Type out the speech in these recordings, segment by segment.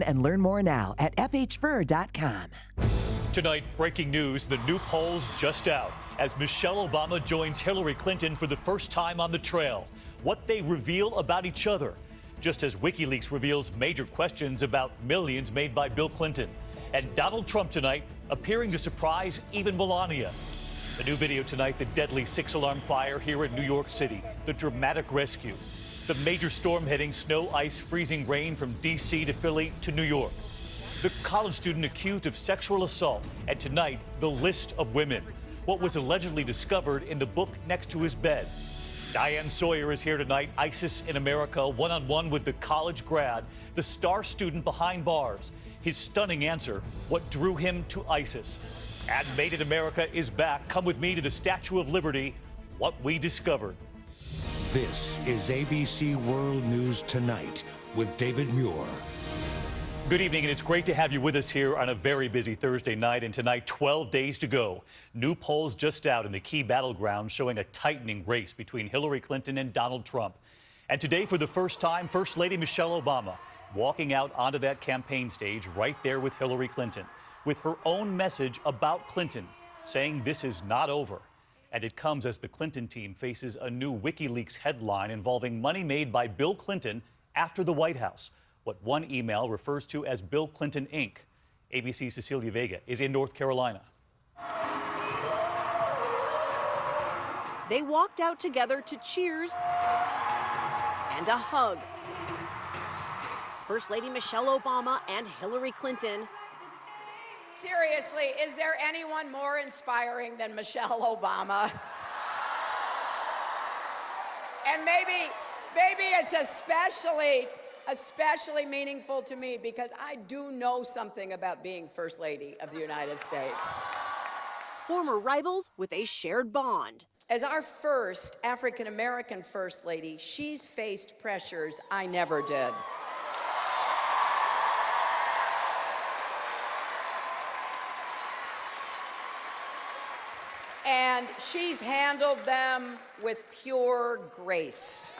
And learn more now at fhfur.com. Tonight, breaking news, the new polls just out as Michelle Obama joins Hillary Clinton for the first time on the trail. What they reveal about each other, just as WikiLeaks reveals major questions about millions made by Bill Clinton. And Donald Trump tonight appearing to surprise even Melania. The new video tonight, the deadly 6-alarm fire here in New York City, the dramatic rescue. The major storm hitting snow, ice, freezing rain from D.C. to Philly to New York. The college student accused of sexual assault. And tonight, the list of women. What was allegedly discovered in the book next to his bed. Diane Sawyer is here tonight. ISIS in America, one-on-one with the college grad, the star student behind bars. His stunning answer, what drew him to ISIS. And Made in America is back. Come with me to the Statue of Liberty. What we discovered. This is ABC World News Tonight with David Muir. Good evening, and it's great to have you with us here on a very busy Thursday night. And tonight, 12 days to go. New polls just out in the key battleground showing a tightening race between Hillary Clinton and Donald Trump. And today, for the first time, First Lady Michelle Obama walking out onto that campaign stage right there with Hillary Clinton, with her own message about Clinton, saying this is not over. And it comes as the Clinton team faces a new WikiLeaks headline involving money made by Bill Clinton after the White House, what one email refers to as Bill Clinton Inc. ABC's Cecilia Vega is in North Carolina. They walked out together to cheers and a hug. First Lady Michelle Obama and Hillary Clinton. Seriously, is there anyone more inspiring than Michelle Obama? And maybe it's especially meaningful to me because I do know something about being First Lady of the United States. Former rivals with a shared bond. As our first African-American First Lady, she's faced pressures I never did. And she's handled them with pure grace.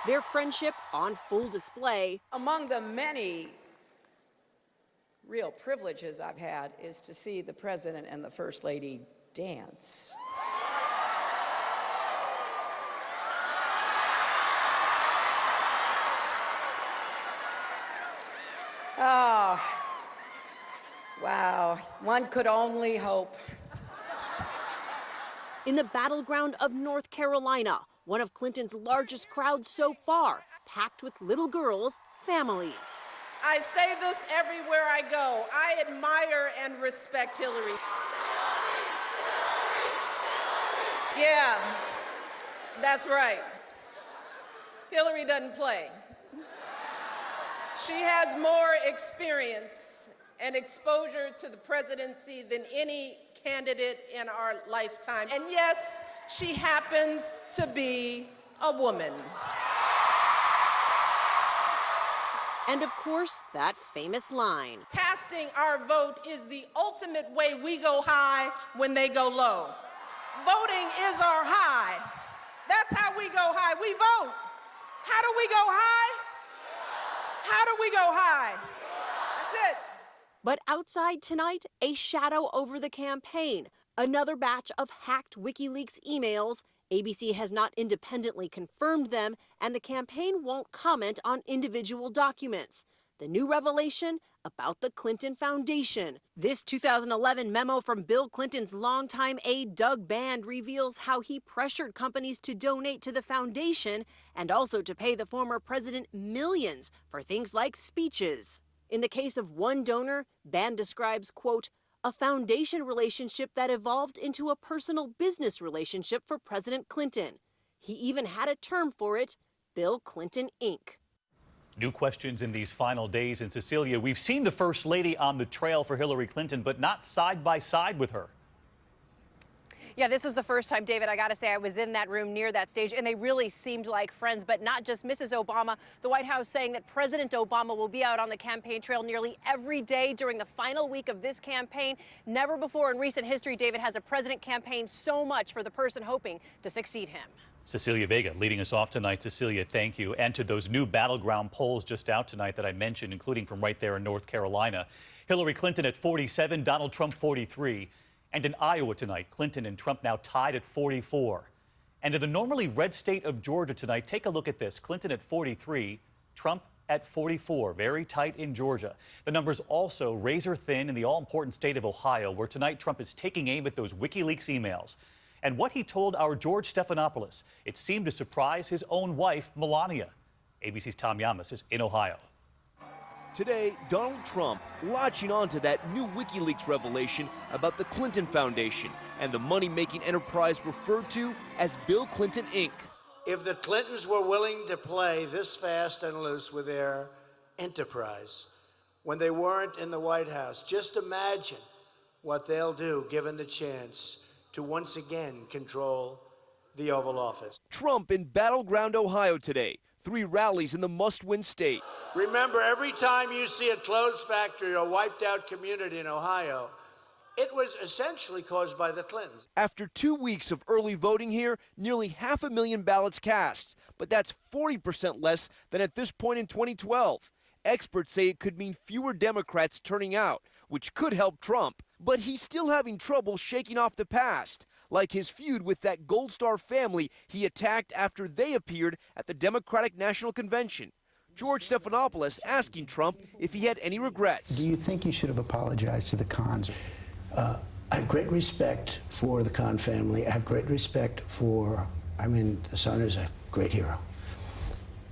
Their friendship on full display. Among the many real privileges I've had is to see the President and the First Lady dance. Oh, wow, one could only hope. In the battleground of North Carolina, one of Clinton's largest crowds so far, packed with little girls, families. I say this everywhere I go. I admire and respect Hillary. Yeah, that's right. Hillary doesn't play. She has more experience and exposure to the presidency than any candidate in our lifetime. And yes, she happens to be a woman. And of course, that famous line. Casting our vote is the ultimate way we go high when they go low. Voting is our high. That's how we go high. We vote. How do we go high? How do we go high? That's it. But outside tonight, a shadow over the campaign. Another batch of hacked WikiLeaks emails. ABC has not independently confirmed them, and the campaign won't comment on individual documents. The new revelation about the Clinton Foundation. This 2011 memo from Bill Clinton's longtime aide Doug Band reveals how he pressured companies to donate to the foundation and also to pay the former president millions for things like speeches. In the case of one donor, Band describes, quote, a foundation relationship that evolved into a personal business relationship for President Clinton. He even had a term for it, Bill Clinton Inc. New questions in these final days. And Cecilia, we've seen the First Lady on the trail for Hillary Clinton, but not side by side with her. Yeah, this was the first time, David, I got to say I was in that room near that stage, and they really seemed like friends, but not just Mrs. Obama. The White House saying that President Obama will be out on the campaign trail nearly every day during the final week of this campaign. Never before in recent history, David, has a president campaigned so much for the person hoping to succeed him. Cecilia Vega leading us off tonight. Cecilia, thank you. And to those new battleground polls just out tonight that I mentioned, including from right there in North Carolina. Hillary Clinton at 47, Donald Trump 43. And in Iowa tonight, Clinton and Trump now tied at 44. And in the normally red state of Georgia tonight, take a look at this. Clinton at 43, Trump at 44. Very tight in Georgia. The numbers also razor thin in the all-important state of Ohio, where tonight Trump is taking aim at those WikiLeaks emails. And what he told our George Stephanopoulos, it seemed to surprise his own wife, Melania. ABC's Tom Yamas is in Ohio. Today, Donald Trump latching on to that new WikiLeaks revelation about the Clinton Foundation and the money-making enterprise referred to as Bill Clinton, Inc. If the Clintons were willing to play this fast and loose with their enterprise when they weren't in the White House, just imagine what they'll do given the chance to once again control the Oval Office. Trump in battleground Ohio today. 3 rallies in the must-win state. Remember, every time you see a closed factory or wiped out community in Ohio, it was essentially caused by the Clintons. After 2 weeks of early voting here, nearly 500,000 ballots cast, but that's 40% less than at this point in 2012. Experts say it could mean fewer Democrats turning out, which could help Trump. But he's still having trouble shaking off the past, like his feud with that Gold Star family he attacked after they appeared at the Democratic National Convention. George Stephanopoulos asking Trump if he had any regrets. Do you think you should have apologized to the Kahns? I have great respect for the Kahn family. I have great respect for, the son is a great hero.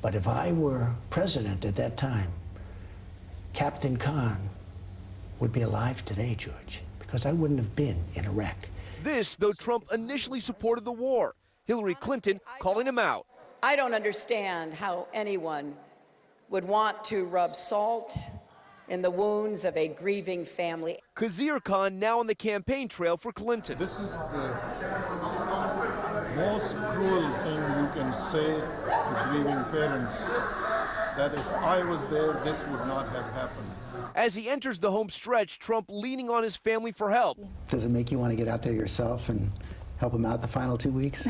But if I were president at that time, Captain Kahn would be alive today, George, because I wouldn't have been in Iraq. This, though Trump initially supported the war. Hillary Clinton calling him out. I don't understand how anyone would want to rub salt in the wounds of a grieving family. Khizr Khan now on the campaign trail for Clinton. This is the most cruel thing you can say to grieving parents, that if I was there, this would not have happened. As he enters the home stretch, Trump leaning on his family for help. Does it make you want to get out there yourself and help him out the final 2 weeks?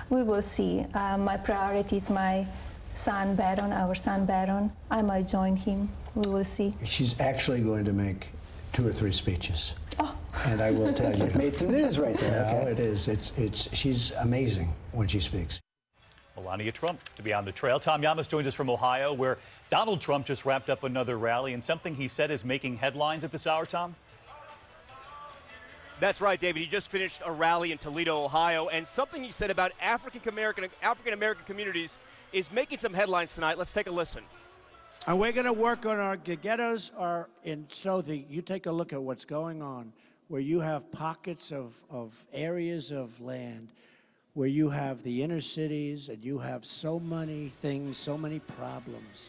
We will see. My priority is my son, Baron, our son, Baron. I might join him. We will see. She's actually going to make 2 or 3 speeches. Oh. And I will tell you. Made some news right there. No, okay. It is. She's amazing when she speaks. Melania Trump to be on the trail. Tom Yamas joins us from Ohio, where Donald Trump just wrapped up another rally, and something he said is making headlines at this hour, Tom? That's right, David. He just finished a rally in Toledo, Ohio, and something he said about African American communities is making some headlines tonight. Let's take a listen. And we're going to work on our ghettos you take a look at what's going on, where you have pockets of areas of land, where you have the inner cities, and you have so many things, so many problems.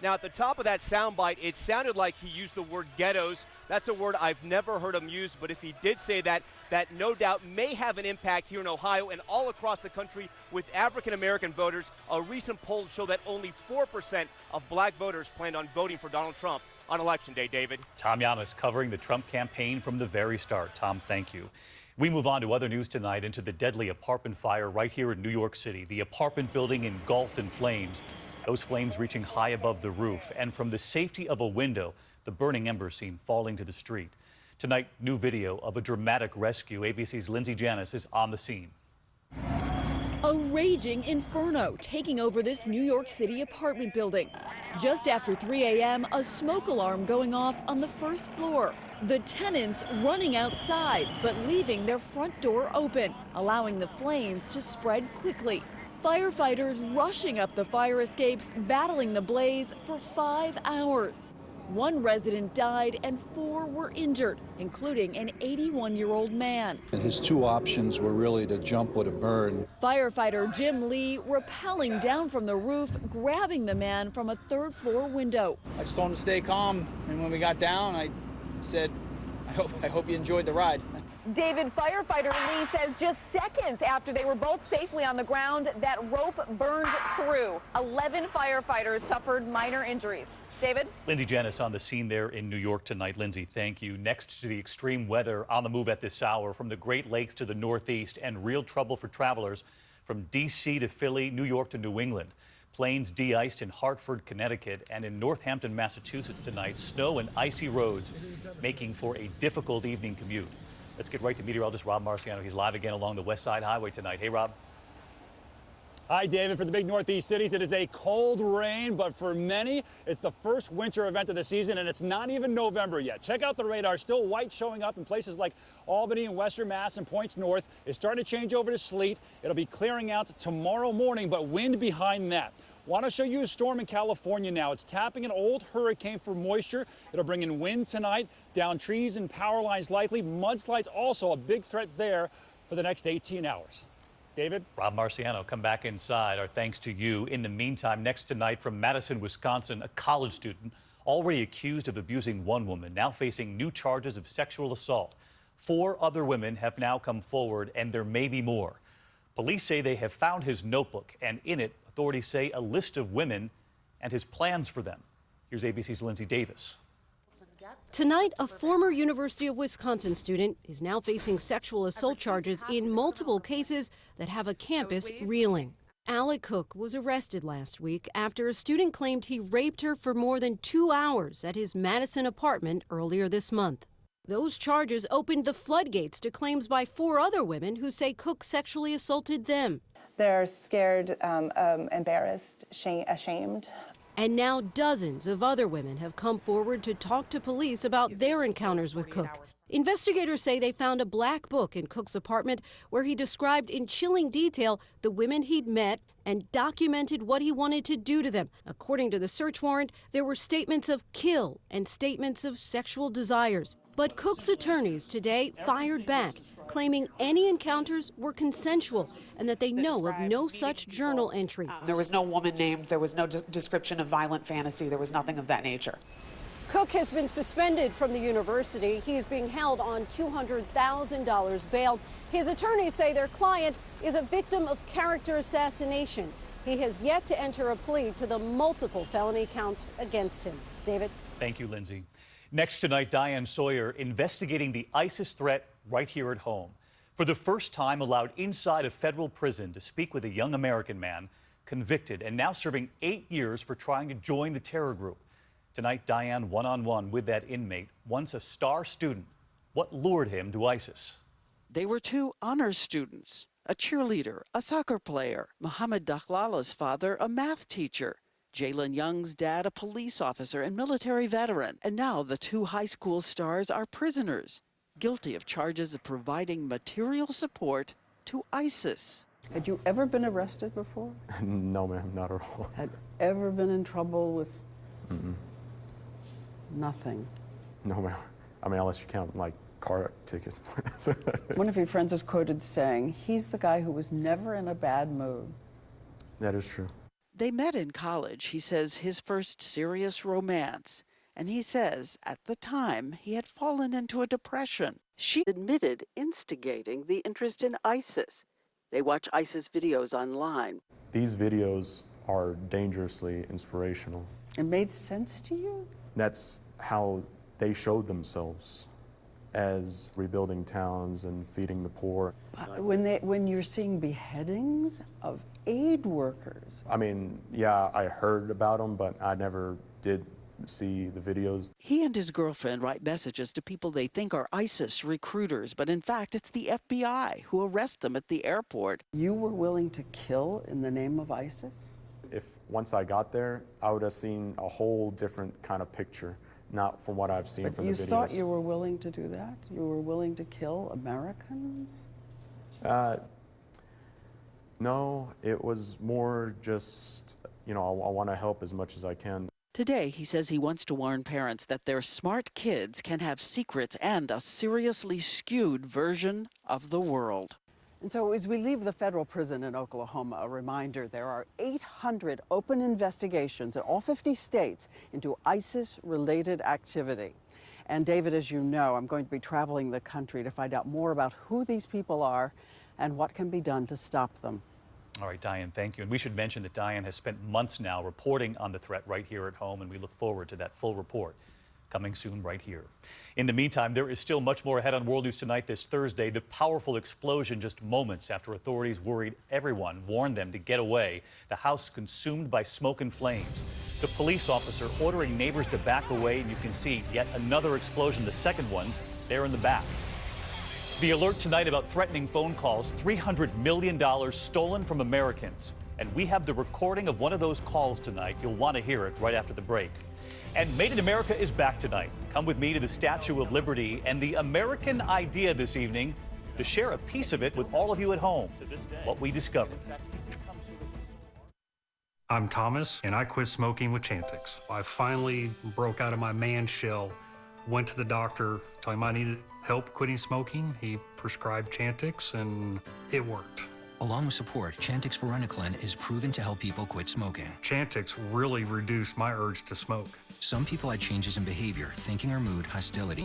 Now, at the top of that soundbite, it sounded like he used the word ghettos. That's a word I've never heard him use, but if he did say that, that no doubt may have an impact here in Ohio and all across the country with African-American voters. A recent poll showed that only 4% of black voters planned on voting for Donald Trump on Election Day, David. Tom Yamas covering the Trump campaign from the very start. Tom, thank you. We move on to other news tonight, into the deadly apartment fire right here in New York City. The apartment building engulfed in flames, those flames reaching high above the roof. And from the safety of a window, the burning embers seen falling to the street. Tonight, new video of a dramatic rescue. ABC's Lindsay Janis is on the scene. A raging inferno taking over this New York City apartment building. Just after 3 a.m., a smoke alarm going off on the first floor. The tenants running outside, but leaving their front door open, allowing the flames to spread quickly. Firefighters rushing up the fire escapes, battling the blaze for 5 hours. 1 resident died and 4 were injured, including an 81-year-old man. And his 2 options were really to jump or to burn. Firefighter Jim Lee rappelling down from the roof, grabbing the man from a 3rd-floor window. I just told him to stay calm, and when we got down, I said, I hope you enjoyed the ride. David, firefighter Lee says just seconds after they were both safely on the ground, that rope burned through. 11 firefighters suffered minor injuries. David? Lindsay Janis on the scene there in New York tonight. Lindsay, thank you. Next to the extreme weather on the move at this hour from the Great Lakes to the Northeast, and real trouble for travelers from D.C. to Philly, New York to New England. Planes de-iced in Hartford, Connecticut, and in Northampton, Massachusetts tonight. Snow and icy roads making for a difficult evening commute. Let's get right to meteorologist Rob Marciano. He's live again along the West Side Highway tonight. Hey, Rob. Hi, David. For the big Northeast cities, it is a cold rain, but for many, it's the first winter event of the season, and it's not even November yet. Check out the radar. Still white showing up in places like Albany and Western Mass and points north. It's starting to change over to sleet. It'll be clearing out tomorrow morning, but wind behind that. Want to show you a storm in California now. It's tapping an old hurricane for moisture. It'll bring in wind tonight, down trees and power lines likely. Mudslides also a big threat there for the next 18 hours. David? Rob Marciano, come back inside. Our thanks to you. In the meantime, next tonight from Madison, Wisconsin, a college student already accused of abusing one woman, now facing new charges of sexual assault. 4 other women have now come forward, and there may be more. Police say they have found his notebook, and in it, authorities say a list of women and his plans for them. Here's ABC's Lindsay Davis. Tonight, a former University of Wisconsin student is now facing sexual assault charges in multiple cases that have a campus reeling. Alec Cook was arrested last week after a student claimed he raped her for more than 2 hours at his Madison apartment earlier this month. Those charges opened the floodgates to claims by 4 other women who say Cook sexually assaulted them. They're scared, embarrassed, ashamed. And now dozens of other women have come forward to talk to police about their encounters with Cook. Investigators say they found a black book in Cook's apartment where he described in chilling detail the women he'd met and documented what he wanted to do to them. According to the search warrant, there were statements of kill and statements of sexual desires. But Cook's attorneys today fired back, claiming any encounters were consensual and that they know of no such journal entry. There was no woman named, there was no description of violent fantasy, there was nothing of that nature. Cook has been suspended from the university. He's being held on $200,000 bail. His attorneys say their client is a victim of character assassination. He has yet to enter a plea to the multiple felony counts against him. David? Thank you, Lindsay. Next tonight, Diane Sawyer investigating the ISIS threat right here at home. For the first time allowed inside a federal prison to speak with a young American man convicted and now serving 8 years for trying to join the terror group. Tonight, Diane one-on-one with that inmate, once a star student. What lured him to ISIS? They were 2 honors students, a cheerleader, a soccer player, Mohammed Dakhlala's father, a math teacher, Jalen Young's dad, a police officer and military veteran. And now the 2 high school stars are prisoners, guilty of charges of providing material support to ISIS. Had you ever been arrested before? No, ma'am, not at all. Had ever been in trouble with nothing? No, ma'am. I mean, unless you count, like, car tickets. One of your friends is quoted saying, he's the guy who was never in a bad mood. That is true. They met in college, he says, his first serious romance. And he says, at the time, he had fallen into a depression. She admitted instigating the interest in ISIS. They watch ISIS videos online. These videos are dangerously inspirational. It made sense to you? That's how they showed themselves, as rebuilding towns and feeding the poor. When you're seeing beheadings of aid workers. I mean, yeah, I heard about them, but I never did see the videos. He and his girlfriend write messages to people they think are ISIS recruiters, but in fact, it's the FBI who arrest them at the airport. You were willing to kill in the name of ISIS? If once I got there, I would have seen a whole different kind of picture, not from what I've seen from the videos. You thought you were willing to do that? You were willing to kill Americans? No, it was more just, you know, I want to help as much as I can. Today, he says he wants to warn parents that their smart kids can have secrets and a seriously skewed version of the world. And so as we leave the federal prison in Oklahoma, a reminder, there are 800 open investigations in all 50 states into ISIS-related activity. And David, as you know, I'm going to be traveling the country to find out more about who these people are and what can be done to stop them. All right, Diane, thank you. And we should mention that Diane has spent months now reporting on the threat right here at home, and we look forward to that full report coming soon right here. In the meantime, there is still much more ahead on World News Tonight this Thursday. The powerful explosion just moments after authorities warned them to get away. The house consumed by smoke and flames. The police officer ordering neighbors to back away, and you can see yet another explosion, the second one there in the back. The alert tonight about threatening phone calls, $300 million stolen from Americans. And we have the recording of one of those calls tonight. You'll want to hear it right after the break. And Made in America is back tonight. Come with me to the Statue of Liberty and the American idea this evening to share a piece of it with all of you at home. What we discovered. I'm Thomas, and I quit smoking with Chantix. I finally broke out of my man shell, went to the doctor, told him I needed help quitting smoking. He prescribed Chantix, and it worked. Along with support, Chantix Varenicline is proven to help people quit smoking. Chantix really reduced my urge to smoke. Some people had changes in behavior, thinking or mood, hostility.